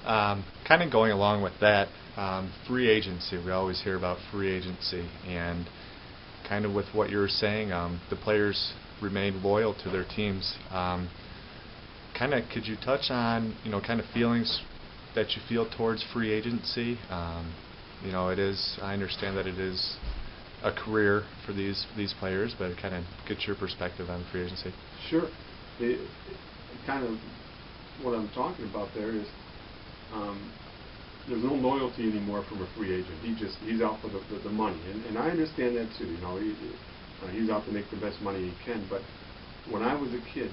Kind of going along with that, free agency. We always hear about free agency, and kind of with what you were saying, the players remain loyal to their teams. Kind of, could you touch on, kind of feelings that you feel towards free agency? It is. I understand that it is a career for these players, but kind of get your perspective on free agency. Sure. Kind of what I'm talking about there is there's no loyalty anymore from a free agent. He's out for the money, and I understand that too. He's out to make the best money he can. But when I was a kid,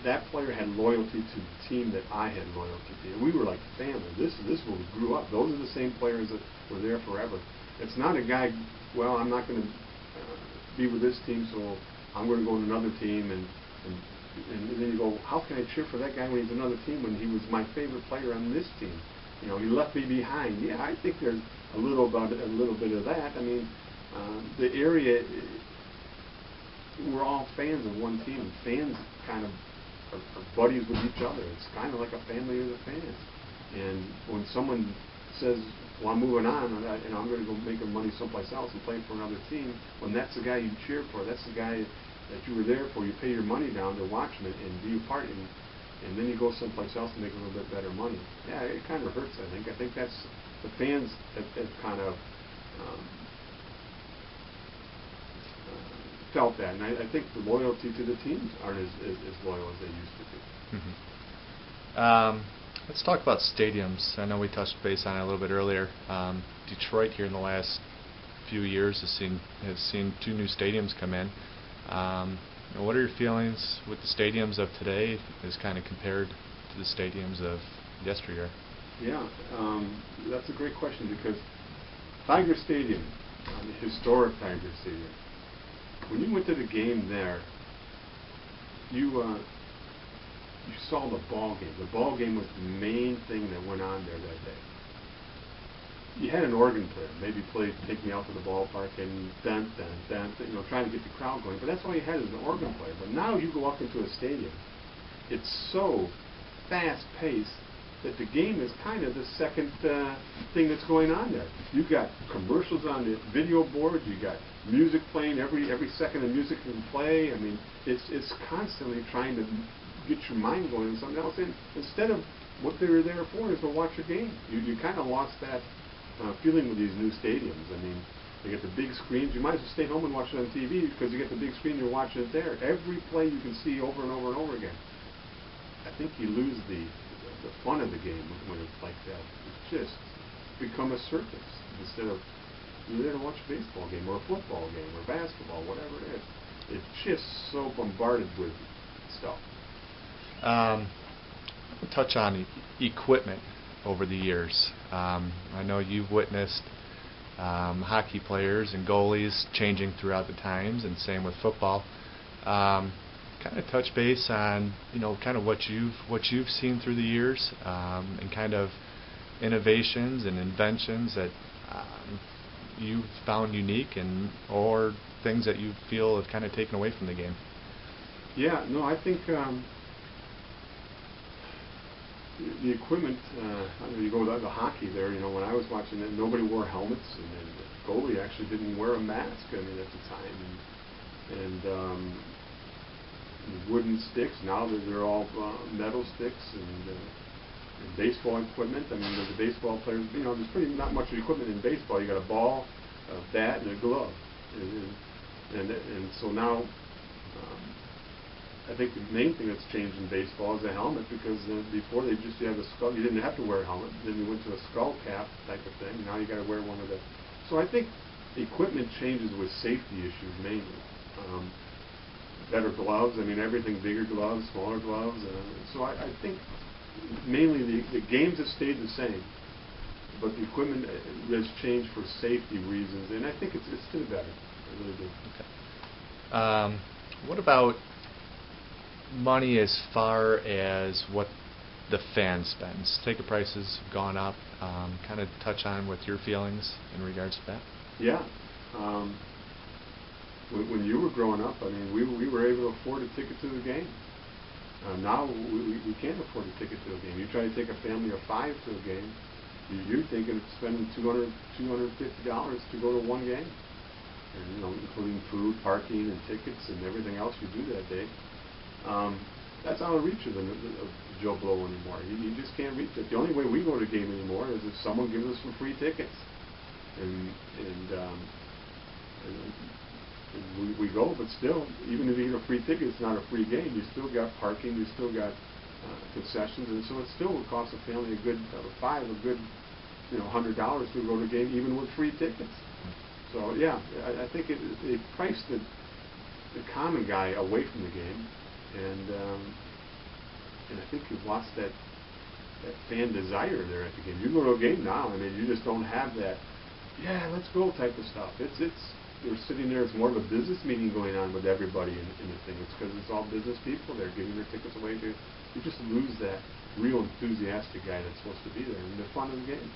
that player had loyalty to the team that I had loyalty to. And we were like family. This is where we grew up. Those are the same players that were there forever. It's not a guy, well, I'm not going to be with this team, so I'm going to go to another team. And then you go, how can I cheer for that guy when he's another team when he was my favorite player on this team? He left me behind. Yeah, I think there's a little bit of that. I mean, the area, we're all fans of one team. Fans kind of are buddies with each other. It's kind of like a family of the fans. And when someone says, well, I'm moving on, and I'm going to go make money someplace else and play for another team, when that's the guy you cheer for, that's the guy that you were there for, you pay your money down to watch him and be a part, and then you go someplace else to make a little bit better money. Yeah, it kind of hurts, I think. I think that's the fans have kind of felt that, and I think the loyalty to the teams aren't as loyal as they used to be. Mm-hmm. Let's talk about stadiums. I know we touched base on it a little bit earlier. Detroit here in the last few years has seen 2 new stadiums come in. What are your feelings with the stadiums of today as kind of compared to the stadiums of yesteryear? Yeah, that's a great question, because Tiger Stadium, historic Tiger Stadium, when you went to the game there, you saw the ball game. The ball game was the main thing that went on there that day. You had an organ player, maybe played "Take Me Out to the Ballpark" and dun dun dun, trying to get the crowd going. But that's all you had is an organ player. But now you go up into a stadium, it's so fast-paced that the game is kind of the second thing that's going on there. You've got commercials on the video board. You got music playing every second of music you can play. I mean, it's constantly trying to get your mind going on something else. And instead of what they were there for is to watch a game. You kind of lost that feeling with these new stadiums. I mean, they get the big screens. You might as well stay home and watch it on TV, because you get the big screen, you're watching it there. Every play you can see over and over and over again. I think you lose the fun of the game when it's like that. It's just become a circus instead of you're there to watch a baseball game or a football game or basketball, whatever it is. It's just so bombarded with stuff. Touch on equipment over the years. I know you've witnessed hockey players and goalies changing throughout the times, and same with football. Kind of touch base on kind of what you've seen through the years, and kind of innovations and inventions that you've found unique, and or things that you feel have kind of taken away from the game. Yeah, no, I think the equipment, you go with the hockey there, when I was watching it, nobody wore helmets, and the goalie actually didn't wear a mask, at the time. And wooden sticks, now they're all metal sticks, and baseball equipment. I mean, the baseball players, there's pretty not much equipment in baseball. You got a ball, a bat, and a glove. And so now, I think the main thing that's changed in baseball is the helmet, because before you had a skull, you didn't have to wear a helmet. Then you went to a skull cap type of thing. Now you got to wear one of the. So I think equipment changes with safety issues mainly. Better gloves. I mean, everything bigger gloves, smaller gloves. So I think mainly the games have stayed the same, but the equipment has changed for safety reasons, and I think it's still better. I really do. Okay. What about money as far as what the fan spends? Ticket prices have gone up. Kind of touch on with your feelings in regards to that. Yeah. When you were growing up, I mean, we were able to afford a ticket to the game. Now we can't afford a ticket to a game. You try to take a family of 5 to a game, you're thinking of spending $250 to go to one game, and including food, parking, and tickets, and everything else you do that day. That's out of reach of Joe Blow anymore. You just can't reach it. The only way we go to a game anymore is if someone gives us some free tickets, and we go. But still, even if you get a free ticket, it's not a free game. You still got parking. You still got concessions, and so it still would cost a family a good $100 to go to a game, even with free tickets. So yeah, I think it priced the common guy away from the game, and I think you've lost that fan desire there at the game. You go to a game now, I mean, you just don't have that, yeah, let's go type of stuff. They're sitting there, it's more of a business meeting going on with everybody in the thing. It's because it's all business people. They're giving their tickets away. You just lose that real enthusiastic guy that's supposed to be there and the fun of the game.